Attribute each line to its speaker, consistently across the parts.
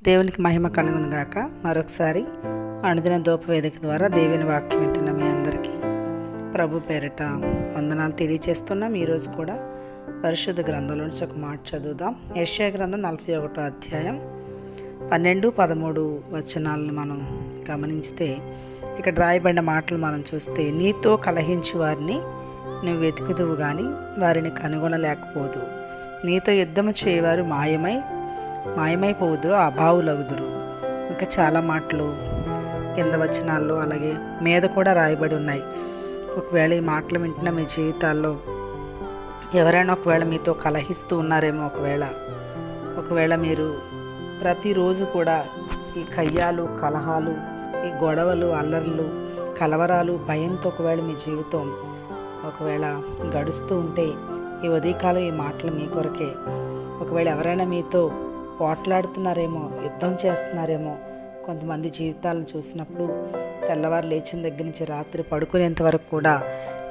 Speaker 1: దేవునికి మహిమ కలుగును గాక. మరొకసారి అనుదిన ధూపవేదిక ద్వారా దేవుని వాక్యం వింటున్న మీ అందరికీ ప్రభు పేరిట వందనాలు తెలియజేస్తున్నాం. ఈరోజు కూడా పరిశుద్ధ గ్రంథంలో నుంచి ఒక మాట చదువుదాం. యెషయా గ్రంథం 41వ అధ్యాయం 12-13 వచనాలను మనం గమనించితే ఇక్కడ రాయబడిన మాటలు మనం చూస్తే, నీతో కలహించి వారిని నువ్వు వెతుకుదువు కానీ వారిని కనుగొనలేకపోదు. నీతో యుద్ధము చేయవారు మాయమైపోవుదురు, అభావులగుదురు. ఇంకా చాలా మాటలు కింద వచనాల్లో అలాగే మీద కూడా రాయబడి ఉన్నాయి. ఒకవేళ ఈ మాటలు వింటున్న మీ జీవితాల్లో ఎవరైనా ఒకవేళ మీతో కలహిస్తూ ఉన్నారేమో, ఒకవేళ మీరు ప్రతిరోజు కూడా ఈ కయ్యాలు, కలహాలు, ఈ గొడవలు, అల్లర్లు, కలవరాలు, భయంతో ఒకవేళ మీ జీవితం ఒకవేళ గడుస్తూ ఉంటే ఈ ఉదయకాలం ఈ మాటలు మీ కొరకే. ఒకవేళ ఎవరైనా మీతో పోట్లాడుతున్నారేమో, యుద్ధం చేస్తున్నారేమో. కొంతమంది జీవితాలను చూసినప్పుడు తెల్లవారు లేచిన దగ్గర నుంచి రాత్రి పడుకునేంత వరకు కూడా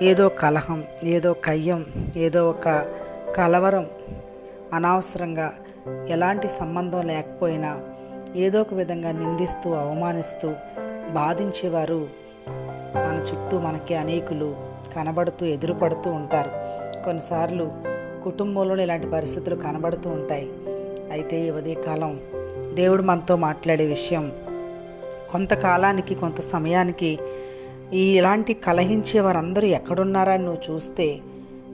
Speaker 1: ఏదో కలహం, ఏదో కయ్యం, ఏదో ఒక కలవరం, అనవసరంగా ఎలాంటి సంబంధం లేకపోయినా ఏదో ఒక విధంగా నిందిస్తూ, అవమానిస్తూ, బాధించేవారు మన చుట్టూ మనకి అనేకులు కనబడుతూ, ఎదురుపడుతూ ఉంటారు. కొన్నిసార్లు కుటుంబంలోనే ఇలాంటి పరిస్థితులు కనబడుతూ ఉంటాయి. అయితే ఈ ఉదయకాలం దేవుడు మనతో మాట్లాడే విషయం, కొంతకాలానికి, కొంత సమయానికి ఇలాంటి కలహించే వారందరూ ఎక్కడున్నారా అని నువ్వు చూస్తే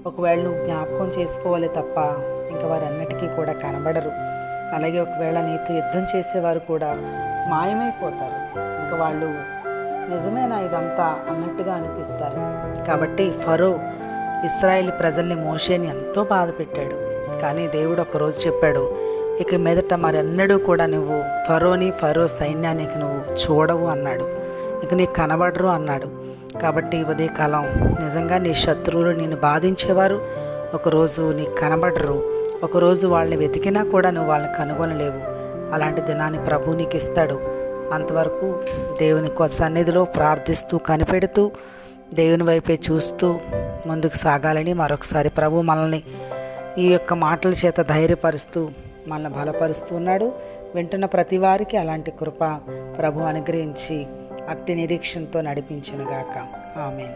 Speaker 1: ఒకవేళ నువ్వు జ్ఞాపకం చేసుకోవాలి తప్ప ఇంకా వారన్నిటికీ కూడా కనబడరు. అలాగే ఒకవేళ నీతో యుద్ధం చేసేవారు కూడా మాయమైపోతారు. ఇంకా వాళ్ళు నిజమేనా ఇదంతా అన్నట్టుగా అనిపిస్తారు. కాబట్టి ఫరో ఇశ్రాయేలు ప్రజల్ని, మోషేని ఎంతో బాధ పెట్టాడు. కానీ దేవుడు ఒకరోజు చెప్పాడు, ఇక మీదట మరెన్నడూ కూడా నువ్వు ఫరో సైన్యానికి నువ్వు చూడవు అన్నాడు. ఇక నీకు కనబడరు అన్నాడు. కాబట్టి ఉదయకాలం నిజంగా నీ శత్రువులు నిన్ను బాధించేవారు ఒకరోజు నీకు కనబడరు. ఒకరోజు వాళ్ళని వెతికినా కూడా నువ్వు వాళ్ళని కనుగొనలేవు. అలాంటి దినాన్ని ప్రభు నీకు ఇస్తాడు. అంతవరకు దేవుని సన్నిధిలో ప్రార్థిస్తూ, కనిపెడుతూ, దేవుని వైపే చూస్తూ ముందుకు సాగాలని మరొకసారి ప్రభు మనల్ని ఈ యొక్క మాటల చేత ధైర్యపరుస్తూ మనల్ని బలపరుస్తూ ఉన్నాడు. వింటున్న ప్రతి వారికి అలాంటి కృప ప్రభు అనుగ్రహించి అట్టి నిరీక్షణతో నడిపించునుగాక. ఆమేన్.